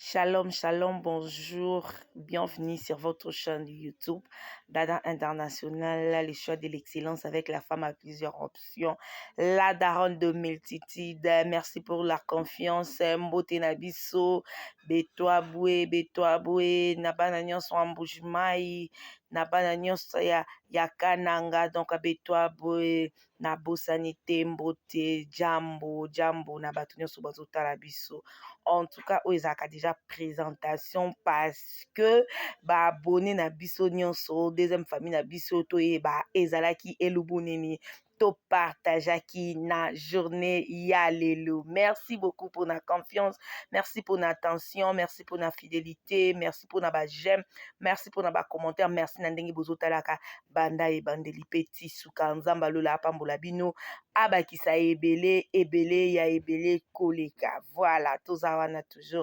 Shalom, shalom, bonjour, bienvenue sur votre chaîne YouTube, Dada International, le choix de l'excellence avec la femme à plusieurs options, la daronne de multitudes. Merci pour la confiance, Mbote Nabiso, Betwa Boué, Nabana nyonso ambujimai, Nabana nyonso ya kananga, donc Betwa Boué, Nabosanité, Mbote, Jambo, Nabatu nyonso bazotala biso. En tout cas, ils ont déjà présentation parce que ba abonné na biso nyonso deuxième famille na biso to e ba ezalaki elubunini to partageaki na journée ya lelo. Merci beaucoup pour la confiance, merci pour l'attention, merci pour la fidélité, merci pour na ba j'aime, merci pour na ba commentaire, merci na ndenge bozotalaka banda e bandeli petit suka nzamba lola pambola bino abakisa ebele ya ebele koleka. Voilà, tous wana toujours